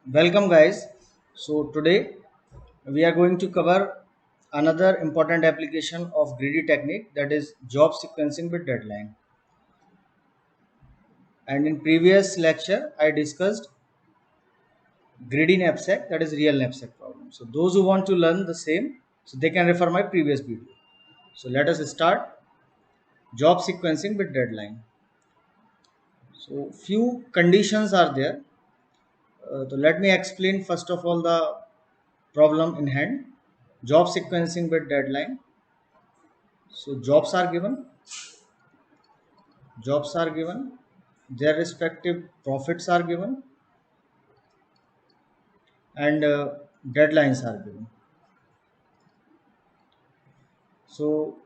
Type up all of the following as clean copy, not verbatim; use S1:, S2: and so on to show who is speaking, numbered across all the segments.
S1: Welcome, guys. So, today we are going to cover another important application of greedy technique, that is job sequencing with deadline. And in previous lecture, I discussed greedy knapsack, that is real knapsack problem. So, those who want to learn the same, so they can refer my previous video. So, let us start job sequencing with deadline. So, few conditions are there. So, let me explain first of all the problem in hand. Job sequencing with deadline. So jobs are given, their respective profits are given, and deadlines are given. So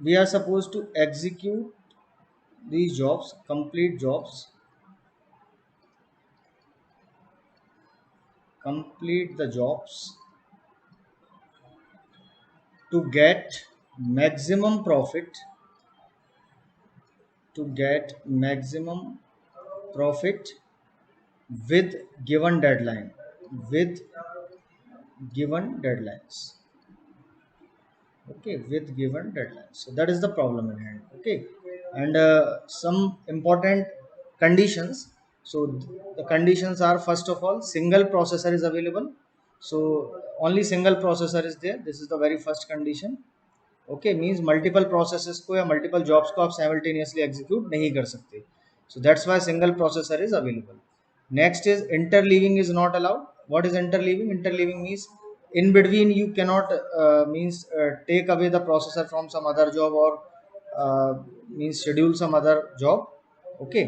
S1: we are supposed to execute these jobs, complete the jobs to get maximum profit, to get maximum profit with given deadline, with given deadlines. Okay, with given deadlines. So that is the problem in hand. Okay, and some important conditions. So the conditions are, first of all, single processor is available. So only single processor is there. This is the very first condition. Okay, means multiple processes को या multiple jobs को आप simultaneously execute नहीं कर सकते. So that's why single processor is available. Next is interleaving is not allowed. What is interleaving? Interleaving means in between you cannot take away the processor from some other job, or means schedule some other job. Okay,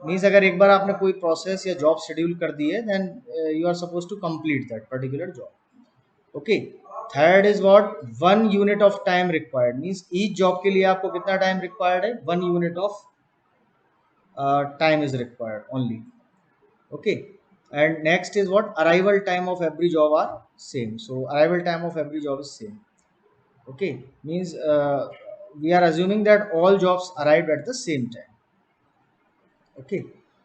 S1: means अगर एक बार आपने कोई process या job schedule कर दी है, then you are suppose to complete that particular job. Okay. Third is what, 1 unit of time required. Means each job के लिए आपको कितना टाइम रिक्वायर्ड है? 1 unit of time is required only. Okay. And next is what, arrival time of every job are same. So arrival time of every job is same. Okay, means we are assuming that all jobs arrived at the same time. Okay,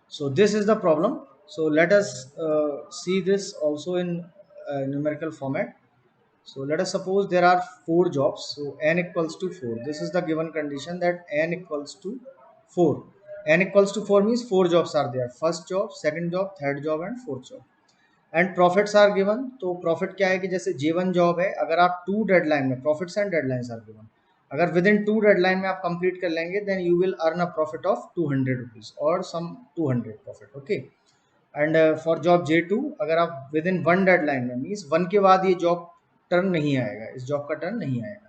S1: so this is the problem. So let us see this also in numerical format. So let us suppose there are 4 jobs. So n equals to 4. This is the given condition, that n equals to 4. N equals to 4 means 4 jobs are there. First job, second job, third job and fourth job. And profits are given. तो profit क्या है कि जैसे J1 job है, अगर आप 2 deadline में, profits and deadlines are given, अगर विद इन 2 डेडलाइन में आप कंप्लीट कर लेंगे, then you will earn a profit of 200 rupees और sum 200 profit. Okay. And for job J2, अगर आप विद इन 1 डेडलाइन में, मीन्स 1 के बाद ये जॉब टर्न नहीं आएगा, इस जॉब का टर्न नहीं आएगा.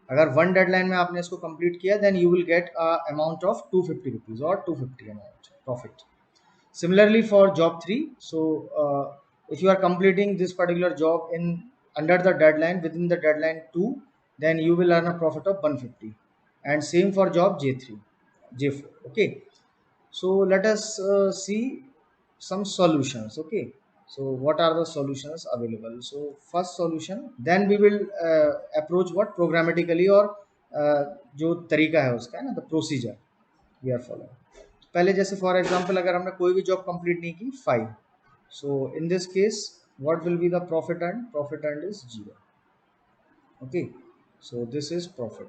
S1: अगर 1 डेडलाइन में आपने इसको कंप्लीट किया, then you will get amount of 250 rupees और 250 amount profit. Similarly for job 3, so if you are completing this particular job in under the deadline, within the deadline 2, then you will earn a profit of 150. And same for job J3, J4. Okay, so let us see some solutions. Okay, so what are the solutions available? So first solution, then we will approach what, programmatically, और जो तरीका है उसका है ना, the procedure we are following. पहले जैसे for example अगर हमने कोई भी जॉब कंप्लीट नहीं की, 5. So in this case what will be the profit earn? Profit earn is 0. Okay, so this is profit,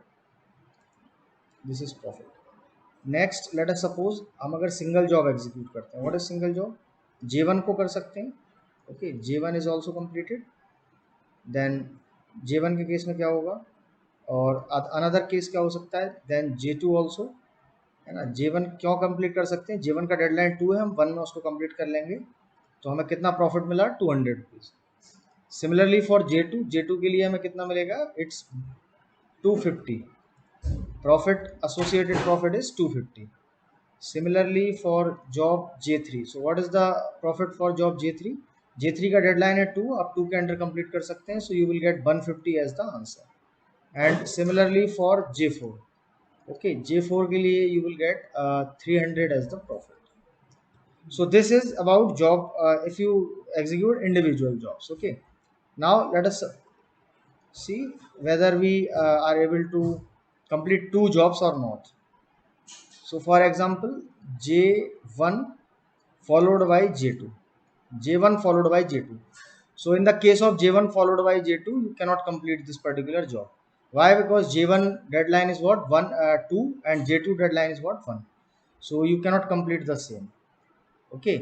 S1: this is profit. Next let us suppose हम अगर सिंगल जॉब एग्जीक्यूट करते हैं. What is single job? J1 को कर सकते हैं. Okay, J1 is also completed. Then J1 के case में क्या होगा, और अनदर केस क्या हो सकता है, देन J2 ऑल्सो, है ना. J1 क्यों कंप्लीट कर सकते हैं? J1 का डेडलाइन 2 है, हम 1 में उसको कंप्लीट कर लेंगे, तो हमें कितना प्रॉफिट मिला? 200 रुपीज. सिमिलरली फॉर J2 के लिए हमें कितना मिलेगा? It's 250. Profit, associated profit is 250. Similarly for job J3, so what is the profit for job J3? J3 का डेडलाइन है 2, आप 2 के अंडर कंप्लीट कर सकते हैं, so you will get 150 as the answer. And similarly for J4. Okay, J4 के लिए you will get 300 as the profit. So this is about job if you execute individual jobs. Okay, now let us see whether we are able to complete 2 jobs or not. So for example, J1 followed by J2. J1 followed by J2. So in the case of J1 followed by J2, you cannot complete this particular job. Why? Because J1 deadline is what? 2, and J2 deadline is what? 1. So you cannot complete the same. Okay.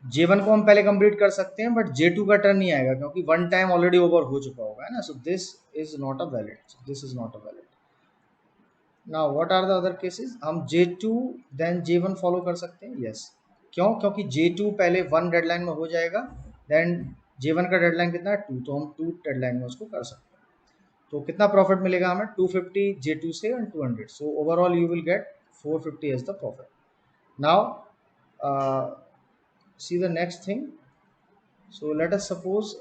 S1: J1 को हम पहले complete कर सकते हैं, but J2 का turn नहीं आएगा क्योंकि वन टाइम ऑलरेडी ओवर हो चुका होगा, है ना. So this is not a valid. This is not a valid. Now what are the other cases? हम J2 देन J1 फॉलो कर सकते हैं. यस. क्यों? क्योंकि J2 पहले 1 डेडलाइन में हो जाएगा, देन J1 का डेडलाइन कितना है? 2. तो हम 2 डेडलाइन में उसको कर सकते हैं. तो कितना प्रॉफिट मिलेगा हमें? 250 J2 से and 200. So overall you will get 450 as the profit. Now see the next thing. So let us suppose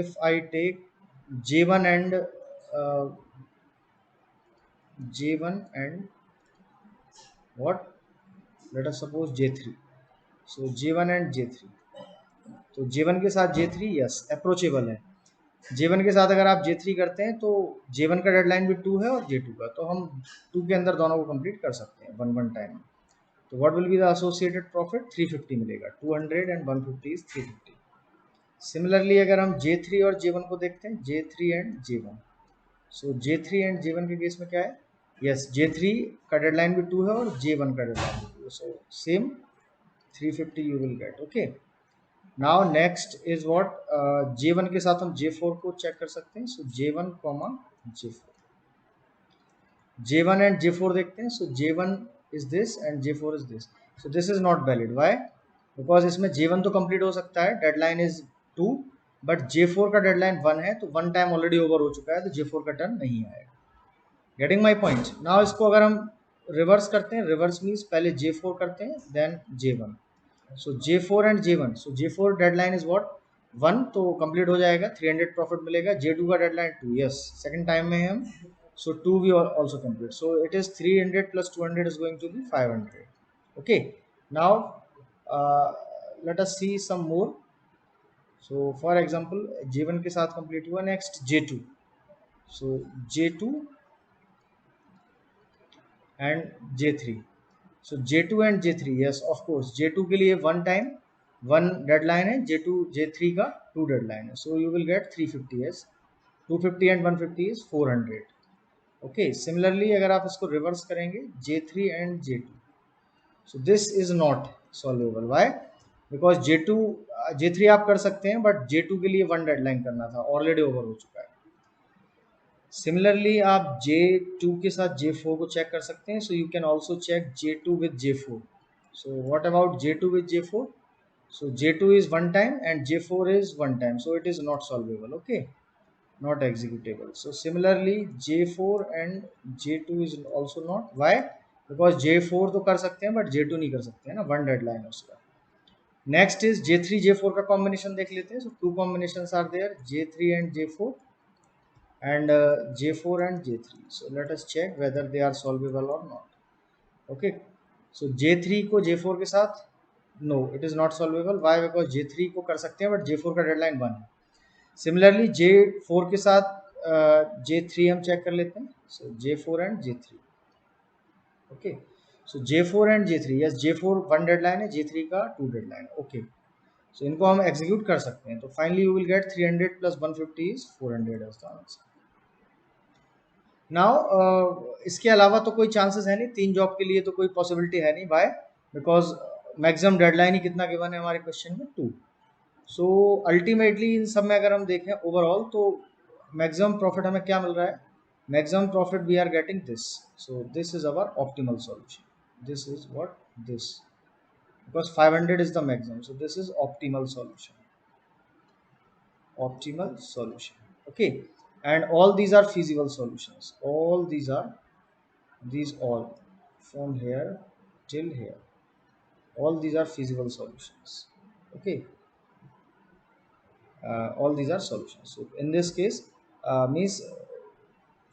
S1: if I take J1 and J1 and what? Let us suppose J3. So J1 and J3. तो J1 के साथ J3 yes approachable है. J1 के साथ अगर आप J3 करते हैं तो J1 का डेडलाइन भी 2 है और J2 का, तो हम 2 के अंदर दोनों को कंप्लीट कर सकते हैं वन टाइम. तो what will be the associated profit? 350 मिलेगा. 200 and 150 is 350. सिमिलरली अगर हम J3 और J1 को देखते हैं, J3 and J1. So J3 and J1 के केस में क्या है? यस, J3 का डेडलाइन भी 2 है और J1 का डेडलाइन भी 2 है. So same 350 you will gate. Okay. Now next is what? J1 के साथ हम J4 को चेक कर सकते हैं. सो J1 comma J4. J1 and J4 देखते हैं. सो J1 is this and J4 is this. So this is not valid. Why? Because इसमें J1 तो कंप्लीट हो सकता है, डेडलाइन इज 2, बट J4 का डेडलाइन 1 है, तो वन टाइम ऑलरेडी ओवर हो चुका है, तो J4 का टर्न नहीं आएगा. Getting my point? नाउ इसको अगर हम रिवर्स करते हैं, रिवर्स मीन्स पहले J4 करते हैं then J1. So J4 and J1. So J4 deadline is what? 1, तो कंप्लीट हो जाएगा, 300 प्रॉफिट मिलेगा. J2 का डेडलाइन 2. यस, सेकंड टाइम में हम. So 2 we also complete. So it is 300 plus 200 is going to be 500. Okay. Now let us see some more. So for example, J1 के साथ complete हुआ. Next J2. So J2 and J3. So J2 and J3. Yes, of course. J2 के लिए one time, one deadline है. J3 का 2 deadline है. So you will get 350 as 250 and 150 is 400. Okay. Similarly अगर आप इसको रिवर्स करेंगे, J3 and J2. So this is not solvable. Why? Because J3 आप कर सकते हैं, बट J2 के लिए 1 डेडलाइन करना था, ऑलरेडी ओवर हो चुका है. सिमिलरली आप J2 के साथ J4 को चेक कर सकते हैं. So you can also check J2 with J4. So what about J2 with J4? So J2 is 1 time and J4 is 1 time, so it is not solvable. Okay, not executable. So similarly J4 and J2 is also not. Why? Because J4 तो कर सकते हैं, but J2 नहीं कर सकते हैं ना, 1 deadline है उसका. नेक्स्ट इज J3 J4 का कॉम्बिनेशन देख लेते हैं. सो 2 combinations are there, J3 and J4 and J4 and J3. So let us check whether they are solvable or not. Okay, so J3 को J4 के साथ, no it is not solvable. Why? Because J3 को कर सकते हैं, but J4 का deadline 1 है. Similarly J4 के साथ J3 हम चेक कर लेते हैं. सो J4 and J3. Okay. So J4 and J3. Yes, J4 1 deadline है, J3 का 2 डेडलाइन है. ओके. सो इनको हम एग्जीक्यूट कर सकते हैं. तो finally you will get 300 plus 150 is 400 as the answer. Now इसके अलावा तो कोई चांसेस है नहीं, 3 जॉब के लिए तो कोई पॉसिबिलिटी है नहीं. वाई? बिकॉज मैक्सिमम डेडलाइन ही कितना गिवन है हमारे क्वेश्चन में? 2. सो अल्टीमेटली इन सब में अगर हम देखें ओवरऑल, तो मैक्सिमम प्रॉफिट हमें क्या मिल रहा है? Maximum profit we are getting this. So this is our optimal solution. This is what? This. Because 500 is the maximum, so this is optimal solution. Optimal solution. Okay. and all these are feasible solutions. All these are, these all from here till here, all these are feasible solutions. Okay. All these are solutions. So in this case means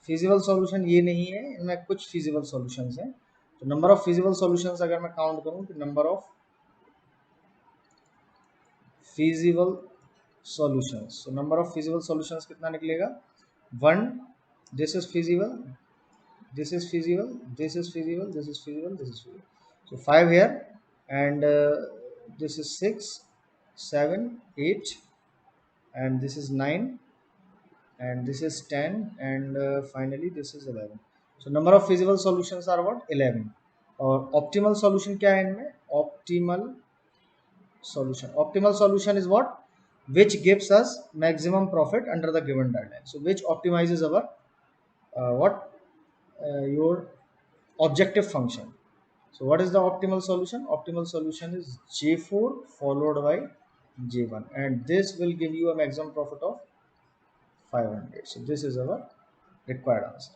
S1: feasible solution ये नहीं है, इनमें कुछ feasible solutions हैं. तो number of feasible solutions अगर मैं count करूँ, तो number of feasible solutions, so number of feasible solutions कितना निकलेगा? 1. This is feasible, this is feasible, this is feasible, this is feasible, this is feasible. So 5 here, and this is 6, 7, 8, and this is 9, and this is 10, and finally this is 11. So number of feasible solutions are what? 11. और optimal solution क्या है इनमें? Optimal solution is what? Which gives us maximum profit under the given deadline. So which optimizes our what your objective function. So what is the optimal solution? Optimal solution is J4 followed by J1, and this will give you a maximum profit of 500. So this is our required answer.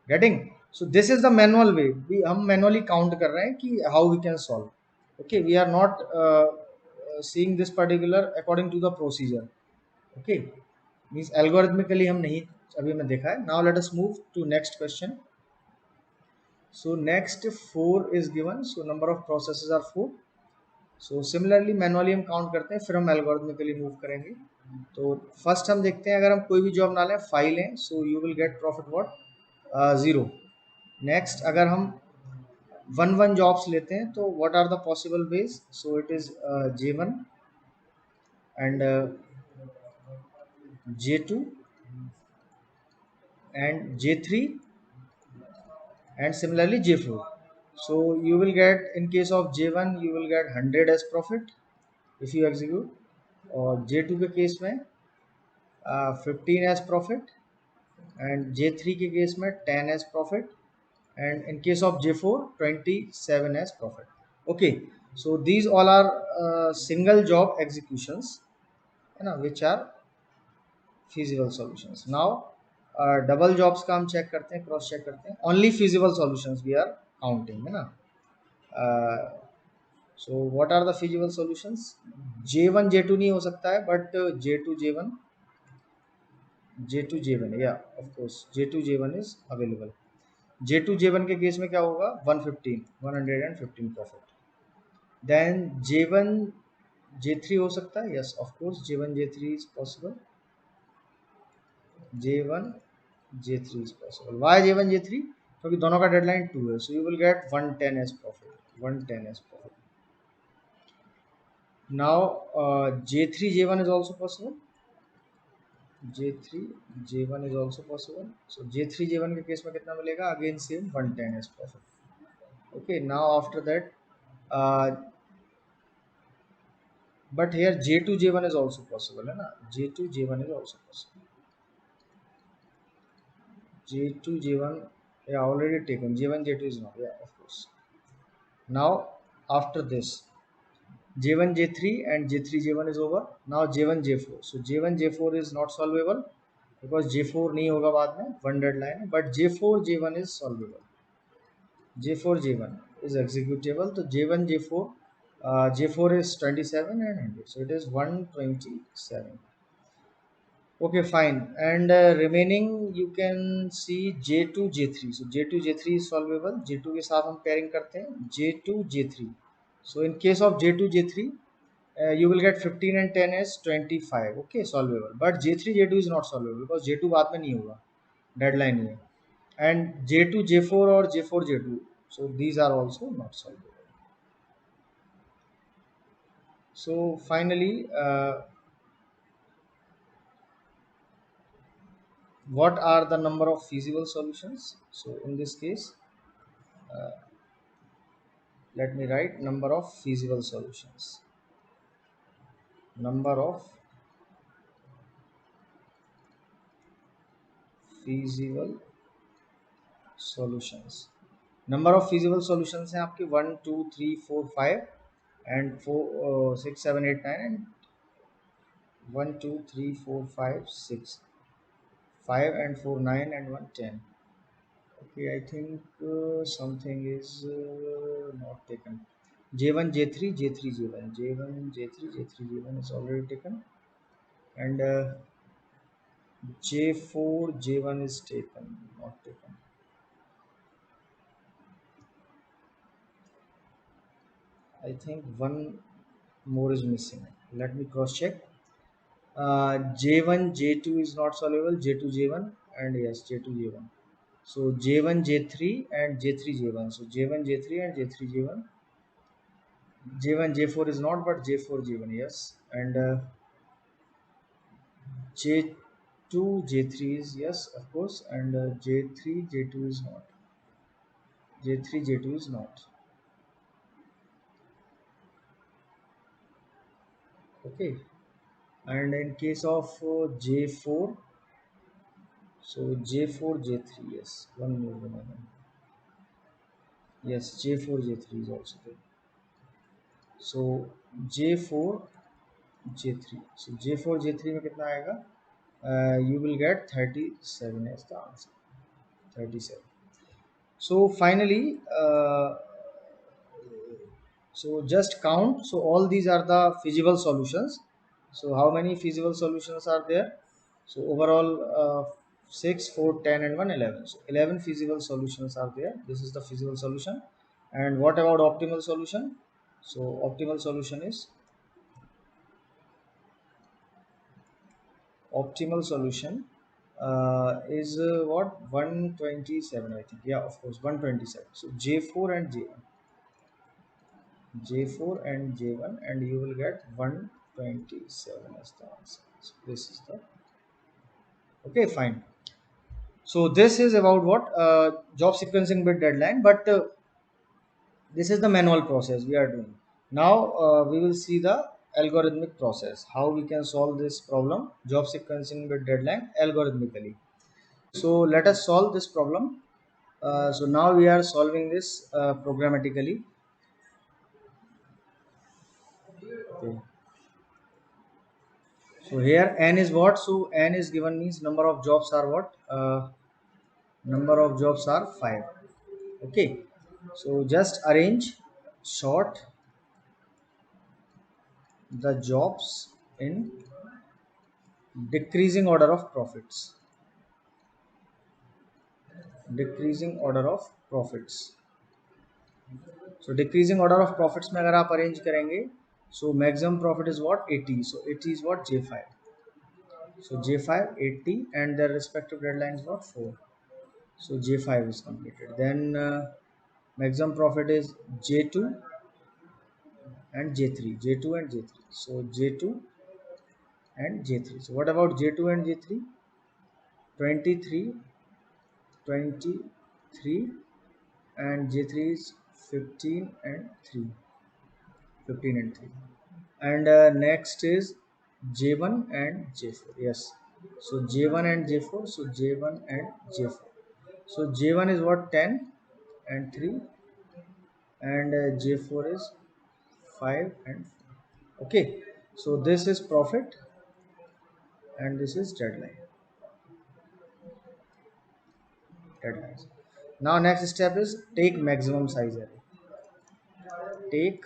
S1: Getting? So this is the manual way. हम manually count कर रहे हैं कि how we can solve. Okay, we are not seeing this particular according to the procedure. Okay, means algorithmically हम नहीं अभी हमने देखा है. Now let us move to next question. So next 4 is given. So number of processes are 4. So similarly manually हम count करते हैं, फिर हम algorithmically move करेंगे. तो first हम देखते हैं, अगर हम कोई भी जॉब ना लें, फाइल लें, so you will get profit what? 0. Next अगर हम वन जॉब्स लेते हैं, तो what are the possible ways? So it is J1 and J2 and J3 and similarly J4. So you will get, in case of J1 you will get 100 as profit if you execute, और J2 के case में 15 as profit, and J3 के case में 10 as profit, and in case of J4 27 as profit. Okay, so these all are single job executions, है ना, which are feasible solutions. Now double jobs का हम check करते हैं, cross check करते हैं. Only feasible solutions we are counting, है ना. So what are the feasible solutions? J1 J2 नहीं हो सकता है, but J2 J1, yeah, of course J2 J1 is available. J2 J1 के केस में क्या होगा? 115 profit. Then J1 J3 हो सकता है, yes of course J1 J3 is possible. J1 J3 is possible. Why J1 J3? क्योंकि दोनों का डेडलाइन 2 है. So you will get 110 as profit. 110 as profit. Now J3 J1 is also possible. J3 J1 is also possible. So J3 J1 के case में कितना मिलेगा? Again same 110 as profit. Okay, now after that but here J2 J1 is also possible, है ना. J2 J1 is also possible. J2 J1, yeah, already taken. J1 J2 is not, yeah, of course. Now after this J1 J3 and J3 J1 is over. Now J1 J4. So J1 J4 is not solvable because J4 नहीं होगा बाद में, one deadline है, but J4 J1 is solvable. J4 J1 is executable. So J1 J4 J4 is 27 and 100, so it is 127. Okay, fine. And remaining you can see J2 J3. So J2 J3 is solvable. J2 के साथ हम pairing करते हैं, J2 J3. So in case of J2 J3 you will get 15 and 10 is 25. Okay, solvable. But J3 J2 is not solvable because J2 बाद में नहीं होगा, deadline नहीं है. And J2 J4 और J4 J2, so these are also not solvable. So finally what are the number of feasible solutions? So in this case let me write number of feasible solutions. Number of feasible solutions. Number of feasible solutions हैं आपके 1 2 3 4 5 and 4 6 7 8 9 and 1 2 3 4 5 6 5 and 4 9 and 1 10. Okay, I think something is not taken. J1 J3 J3 J1 J1 J3 J3 J1 is already taken, and J4 J1 is taken, not taken. I think one more is missing. Let me cross check. J1 J2 is not solvable. J2 J1 and yes J2 J1. So J1 J3 and J3 J1. So J1 J3 and J3 J1 J1 J4 is not, but J4 J1, yes. And J2 J3 is yes, of course. And J3 J2 is not. J3 J2 is not. Okay. And in case of J4, so J4 J3, yes. One more remaining. Yes, J4 J3 is also there. So J4 J3. So J4 J3 में कितना आएगा? You will get 37 as the answer. 37. So finally, so just count. So all these are the feasible solutions. So how many feasible solutions are there? So overall, 6, 4, 10, and 1, 11. So 11 feasible solutions are there. This is the feasible solution. And what about optimal solution? So optimal solution is is what, 127, I think. Yeah, of course, 127. So J4 and J1, J4 and J1, and you will get 127 as the answer. So this is the, okay, fine. So this is about what, job sequencing with deadline, but this is the manual process we are doing. Now we will see the algorithmic process, how we can solve this problem, job sequencing with deadline, algorithmically. So let us solve this problem. So now we are solving this programmatically. Okay. So here n is what? So n is given means number of jobs are what? Number of jobs are 5. Okay. So just arrange, sort the jobs in decreasing order of profits. Decreasing order of profits. So decreasing order of profits में अगर आप arrange करेंगे, so maximum profit is what? 80. So 80 is what? J5. So J5 80, and their respective deadline is what? 4. So J5 is completed. Then maximum profit is J2 and J3. J2 and J3. So J2 and J3. So what about J2 and J3? 23, 23, and J3 is 15 and 3. 15 and 3. And next is J1 and J4. Yes. So J1 and J4. So J1 and J4. So J1 is what? 10 and 3, and J4 is 5 and 4. Okay. So this is profit and this is deadline. Deadlines. Now next step is take maximum size array. Take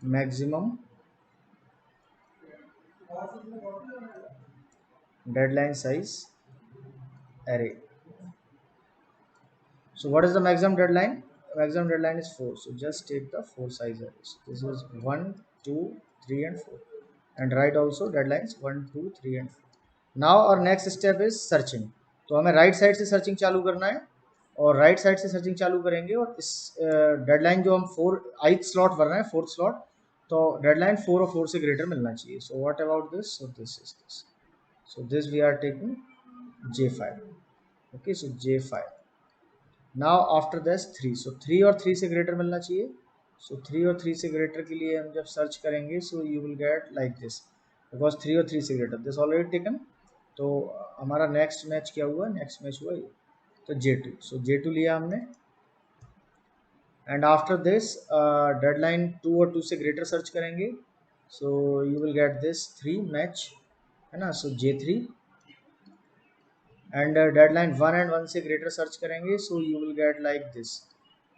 S1: maximum deadline size array. So what is the maximum deadline? Maximum deadline is 4. So just take the 4 size arrays. This is 1, 2, 3, and 4. And write also deadlines 1, 2, 3, and 4. Now our next step is searching. तो हमें right side से searching चालू करना है, और right side से searching चालू करेंगे, और इस डेडलाइन जो हम 4 8 स्लॉट भर रहे हैं, 4th स्लॉट, तो डेडलाइन 4 और 4 से ग्रेटर मिलना चाहिए. So what about this? So this is this. So this we are taking J5. Okay, so J5. Now after this 3. So 3 और 3 से ग्रेटर मिलना चाहिए. सो 3 और 3 से ग्रेटर के लिए हम जब सर्च करेंगे, सो you will get like this, because 3 और 3 से ग्रेटर दिस ऑलरेडी टेकन. तो हमारा नेक्स्ट मैच क्या हुआ? नेक्स्ट मैच हुआ ये, तो J2. सो J2 लिया हमने, एंड आफ्टर दिस डेडलाइन 2 और 2 से ग्रेटर सर्च करेंगे, सो you will get this 3 match, है ना. सो J3, एंड डेडलाइन 1 एंड 1 से ग्रेटर सर्च करेंगे, सो you will get like this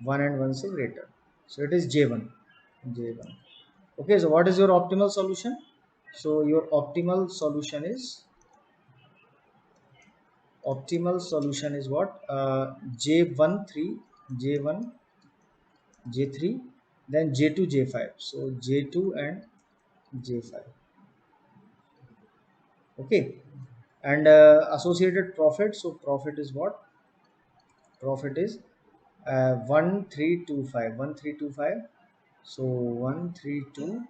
S1: 1 and 1 से greater. So it is J1. J1. Okay, so what is your optimal solution? So your optimal solution is what? J1 3, J1 J3, then J2 J5. So J2 and J5. Okay, and associated profit. So profit is what? Profit is 1325. So 132.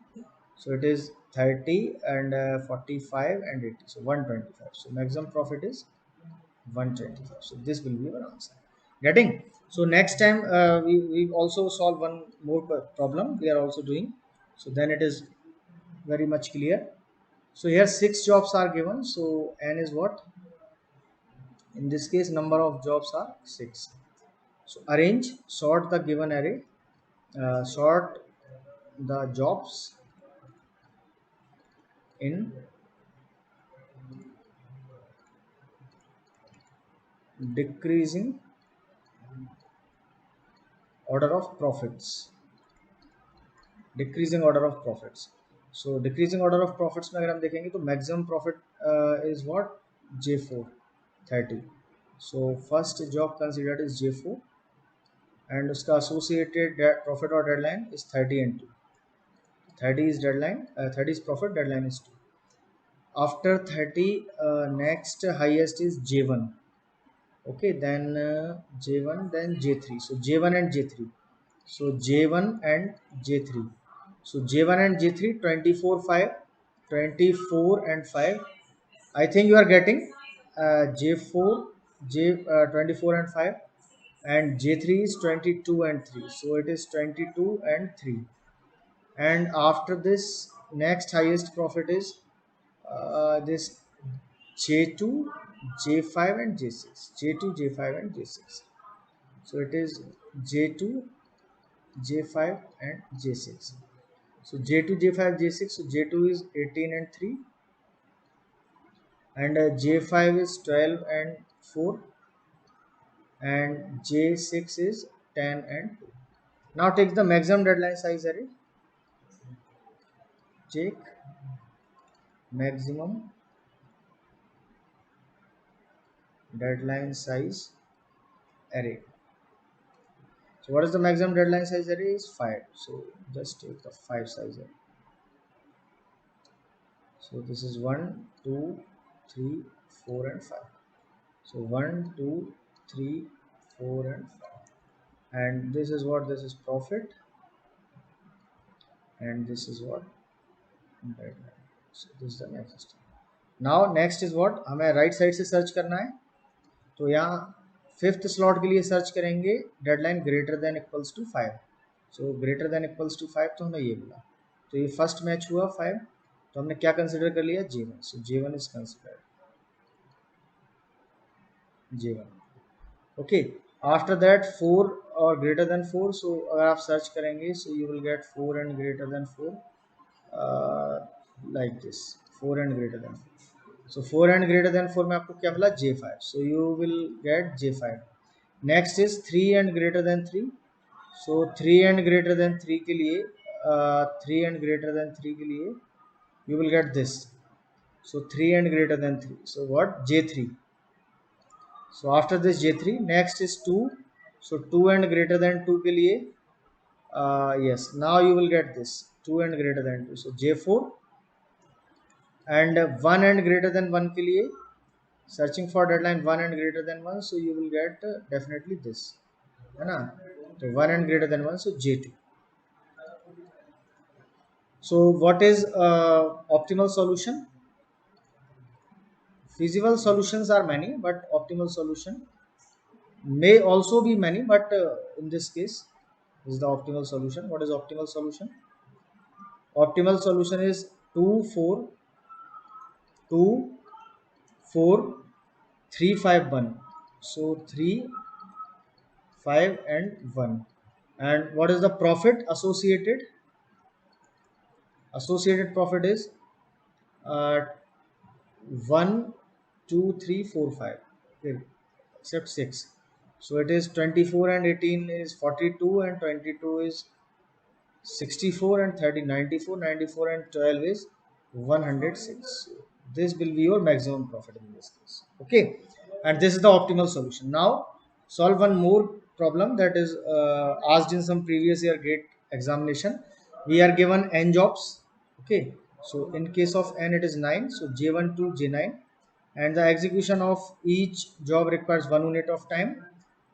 S1: So it is 30 and 45 and 80. So 125. So maximum profit is 125. So this will be your answer. Getting? So next time we also solve one more problem we are also doing. So then it is very much clear. So here six jobs are given. So n is what? In this case, number of jobs are six. So arrange, sort the given array, sort the jobs in decreasing order of profits. Decreasing order of profits. So decreasing order of profits में अगर हम देखेंगे तो maximum profit is what? J4 30. So first job considered is J4 and उसका associated profit or deadline is 30 and 2. 30 is deadline, 30 is profit, deadline is 2. After 30, next highest is J1. Okay, then J1, then J3. So J1 and J3. So J1 and J3. So J1 and J3, 24, 5, 24 and 5. I think you are getting J4, 24 and 5, and J3 is 22 and 3. So it is 22 and 3. And after this, next highest profit is this J2, J5 and J6. J2, J5 and J6. So it is J2, J5 and J6. So J2, J5, J6. So J2 is 18 and 3 and J5 is 12 and 4 and J6 is 10 and 2. Now take the maximum deadline size array. Take maximum deadline size array. So what is the maximum deadline size array? Is 5. So just take the 5 size array. So this is 1, 2, 3, 4 and 5. So 1, 2, 3, 4 and 5. And this is what? This is profit. And this is what? Deadline. So this is the next step. Now next is what? हमें right side से search करना है. तो यहाँ fifth slot के लिए search करेंगे deadline greater than equals to 5. So greater than equals to 5 तो हमें ये मिला. तो ये फर्स्ट मैच हुआ 5. तो हमने क्या कंसिडर कर लिया? J1. So J1 is considered J1. Okay. After that 4 और ग्रेटर देन 4. सो अगर आप सर्च करेंगे सो you will gate 4 and greater than 4 like this. 4 and greater than 4. So 4 and greater than 4 में आपको क्या मिला? J5. So you will get J5. Next is 3 and greater than 3. So 3 and greater than 3 के लिए 3 and greater than 3 के लिए you will get this. So 3 and greater than 3. So what? J3. So after this J3, next is 2. So 2 and greater than 2 के लिए yes. Now you will get this 2 and greater than 2. So J4 and 1 and greater than 1 के लिए searching for deadline 1 and greater than 1. So you will get definitely this, है ना? So 1 and greater than 1. So J2. So what is optimal solution? Feasible solutions are many, but optimal solution may also be many, but in this case is the optimal solution. What is optimal solution? Optimal solution is 2 4 2 4 3 5 1. So 3 5 and 1. And what is the profit associated? Associated profit is uh, 1 2 3 4 5. Okay, except 6. So it is 24 and 18 is 42 and 22 is 64 and 30 94. 94 and 12 is 106. This will be your maximum profit in this case. Okay, and this is the optimal solution. Now solve one more problem that is asked in some previous year gate examination. We are given n jobs. Okay, so in case of n it is 9. So J1 to J9, and the execution of each job requires 1 unit of time.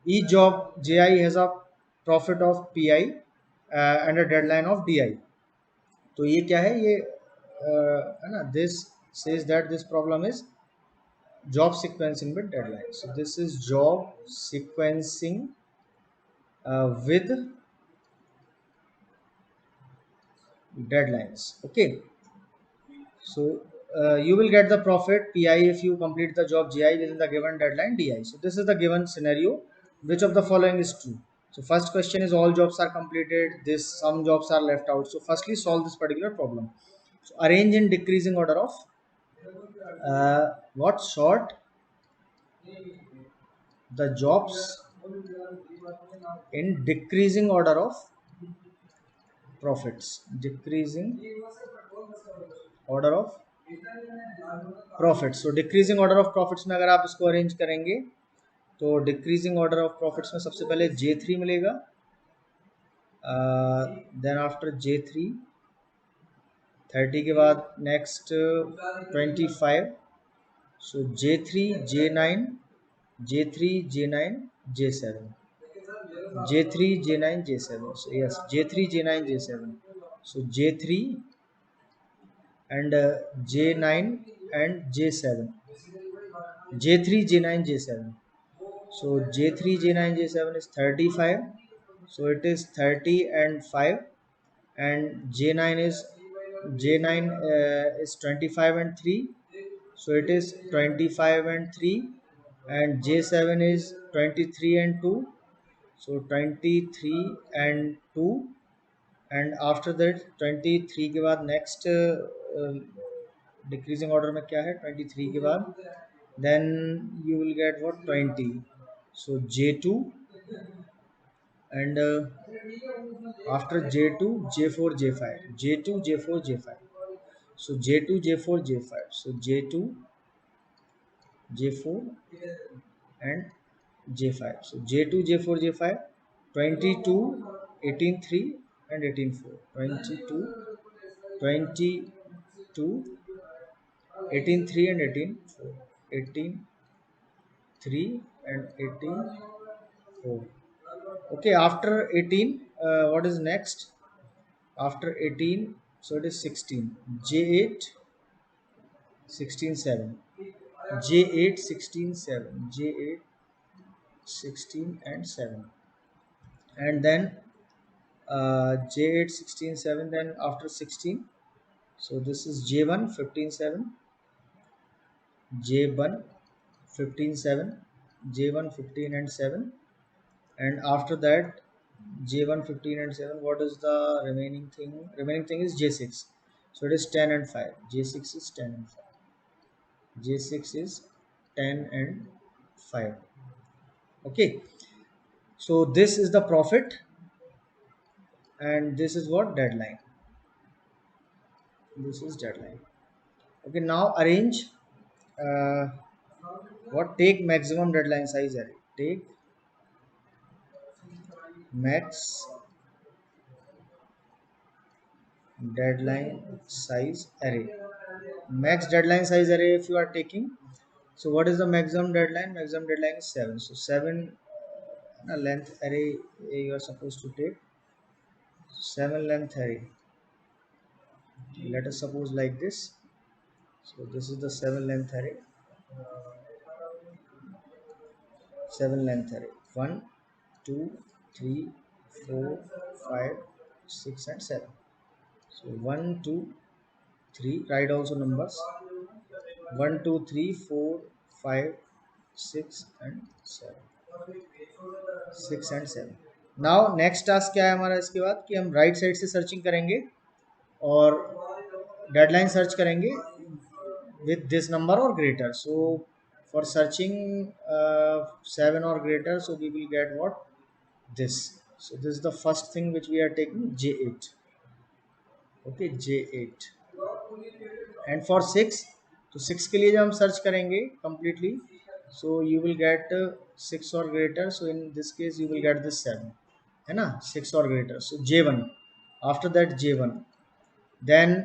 S1: each job ji has a profit of pi and a deadline of di. तो ये क्या है, ये है ना, this says that this problem is job sequencing with deadline. So this is job sequencing with deadlines. Okay, so you will get the profit pi if you complete the job gi within the given deadline di. So this is the given scenario. Which of the following is true? So first question is all jobs are completed, this some jobs are left out. So firstly solve this particular problem. So arrange in decreasing order of what sort the jobs in decreasing order of profits. Decreasing order of profits. So decreasing order of profits में अगर आप इसको arrange करेंगे तो decreasing order of profits में सबसे पहले J3 मिलेगा, देन आफ्टर J3 30 के बाद next 25. So J3 J9 J3 J9 J7 J3 J9 J7. So yes, J3 J9 J7. So J3 and J9 and J7. J3 J9 J7. So J3 J9 J7 is 35. So it is 30 and 5, and J9 is 25 and 3. So it is 25 and 3, and J7 is 23 and 2. So 23 and 2, and after that 23 के बाद next decreasing order में क्या है 23 के बाद, then you will get what 20. So J2 and after J2 J4 J5 J2 J4 J5. So J2 J4 J5. So J2 J4 and J5. So J2 J4 J5, 22 18 3 and 18 4. 22 22 18 3 and 18 4. 18 3 and 18 4. Okay, after 18 what is next? After 18, so it is 16. J8 16 7. J8 16 7. J8 16 and 7. And then J8 16 7. Then after 16, so this is J1 15 7. J1 15 7. J1 15 and 7. And after that J1 15 and 7, what is the remaining thing? Remaining thing is J6. So it is 10 and 5. J6 is 10 and 5. J6 is 10 and 5. Okay, so this is the profit, and this is what deadline. This is deadline. Okay, now arrange uh, what take maximum deadline size array. Take max deadline size array. Max deadline size array if you are taking. So what is the maximum deadline? Maximum deadline is 7. So 7 length array you are supposed to take. 7 length array. Let us suppose like this. So this is the 7 length array. 7 length array. 1, 2, 3, 4, 5, 6 and 7. So 1, 2, 3. Write also numbers. 1, 2, 3, 4, 5, 6 and 7. 6 and 7. Now next task क्या है हमारा इसके बाद कि हम right side से searching करेंगे और डेडलाइन सर्च करेंगे with this number or greater. So for searching 7 or greater, so we will get what this. So this is the first thing which we are taking, J8. Okay, J8. And for 6, तो 6 के लिए जब हम search करेंगे completely, so you will get 6 or greater. So in this case you will get this 7, है ना, 6 or greater. So J1. After that J1. Then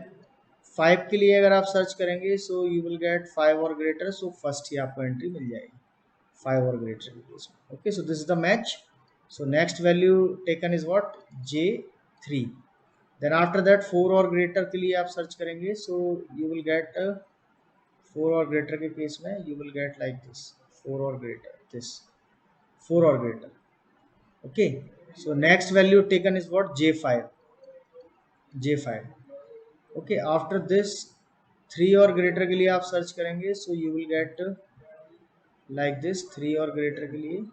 S1: 5 के लिए अगर आप सर्च करेंगे, so you will get 5 or greater. So first ही आपको entry मिल जाएगी, 5 or greater के case में. Okay, so this is the match. So next value taken is what? J3. Then after that 4 और greater के लिए आप search करेंगे, so you will get 4 और greater के case में you will get like this, 4 or greater, this 4 or greater. Okay, so next value taken is what? J5. J5. Okay, after this 3 और greater के लिए आप search करेंगे, so you will get like this, 3 और greater के लिए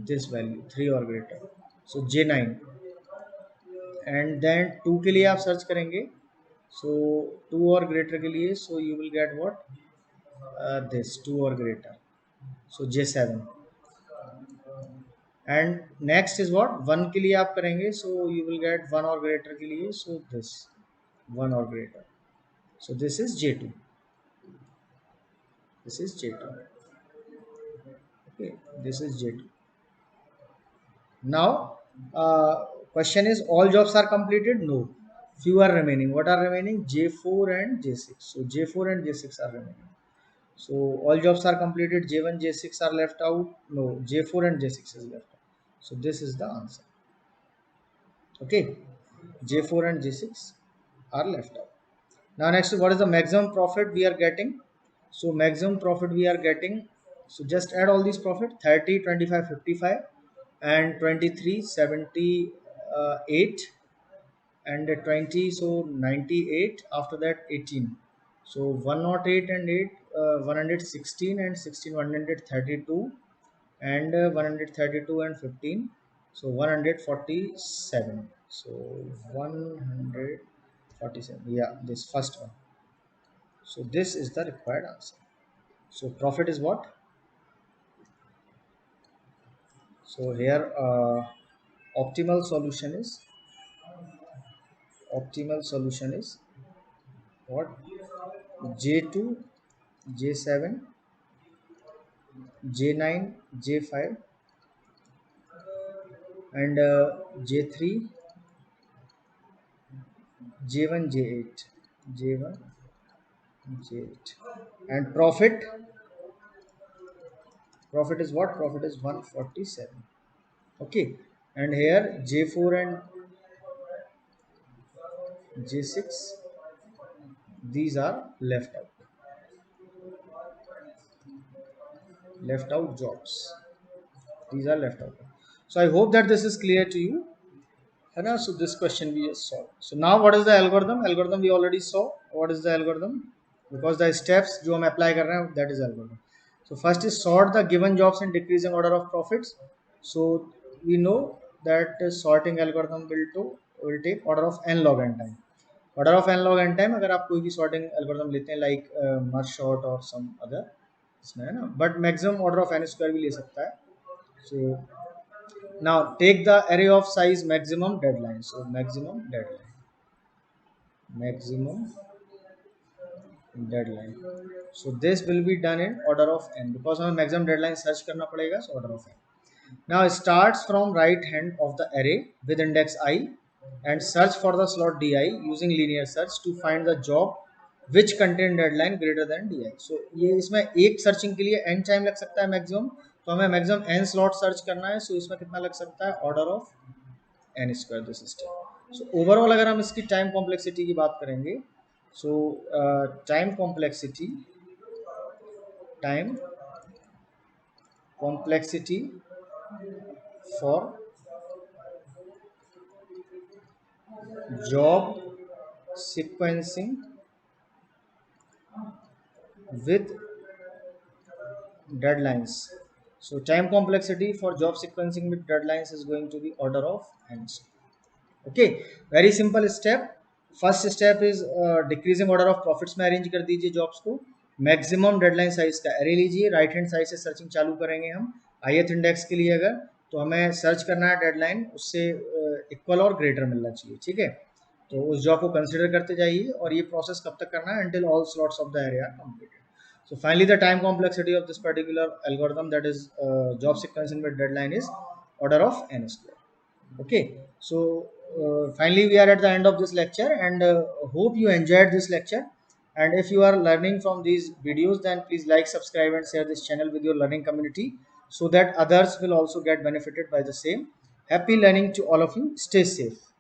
S1: this value 3 or greater, so J9. And then 2 के लिए आप search करेंगे, so 2 और greater के लिए, so you will get what? This 2 or greater, so J7. And next is what? 1 के लिए आप करेंगे, so you will get 1 or greater के लिए, so this 1 or greater, so this is J2. This is J2. Okay, this is J2. Now question is, all jobs are completed? No, few are remaining. What are remaining? J4 and J6. So J4 and J6 are remaining. So all jobs are completed. J1, J6 are left out. No, J4 and J6 is left out. So this is the answer. Okay, J4 and J6 are left out. Now next, what is the maximum profit we are getting? So maximum profit we are getting, so just add all these profit: 30, 25, 55 and 23, 78 and 20, so 98. After that 18, so 108 and 8, 116 and 16, 132 and 132 and 15, so 147. So 147, yeah, this first one. So this is the required answer. So profit is what? So here optimal solution is what? J2, J7, J9, J5 and J3, J1, J8, J1, J8. And profit is what? Profit is 147. Okay, and here J4 and J6, these are left out jobs. These are left out. So I hope that this is clear to you. So this question we just solved. So now what is the algorithm? Algorithm we already saw. What is the algorithm? Because the steps जो हम apply कर रहे हैं, that is algorithm. So first is sort the given jobs in decreasing order of profits. So we know that sorting algorithm will take order of n log n time. Order of n log n time अगर आप कोई भी sorting algorithm लेते हैं like merge sort or some other, इसमें है ना, but maximum order of n square भी ले सकता है. So now take the array of size maximum deadline. So maximum deadline. So this will be done in order of n because हमें maximum deadline search करना पड़ेगा. So order of n. Now starts from right hand of the array with index I and search for the slot di using linear search to find the job which contain deadline greater than di. So ये इसमें एक searching के लिए n time लग सकता है maximum, तो हमें maximum n slot search करना है. So इसमें कितना लग सकता है? Order of n square the system. So overall अगर हम इसकी time complexity की बात करेंगे, so time complexity for job sequencing with deadlines. So time complexity for job sequencing with deadlines is going to be order of n. Okay, very simple step. First step is decreasing order of profits में arrange कर दीजिए jobs को. Maximum deadline size का array लीजिए, right hand side से searching चालू करेंगे हम. ith इंडेक्स के लिए अगर तो हमें सर्च करना है डेडलाइन उससे इक्वल और ग्रेटर मिलना चाहिए. ठीक है, तो उस जॉब को कंसिडर करते जाइए और ये प्रोसेस कब तक करना है? until all slots of the array are completed. So finally the time complexity of this particular algorithm, that is job sequencing with deadline, is order of n square. Okay, so finally we are at the end of this lecture and hope you enjoyed this lecture. And if you are learning from these videos, then please like, subscribe, and share this channel with your learning community so that others will also get benefited by the same. Happy learning to all of you. Stay safe.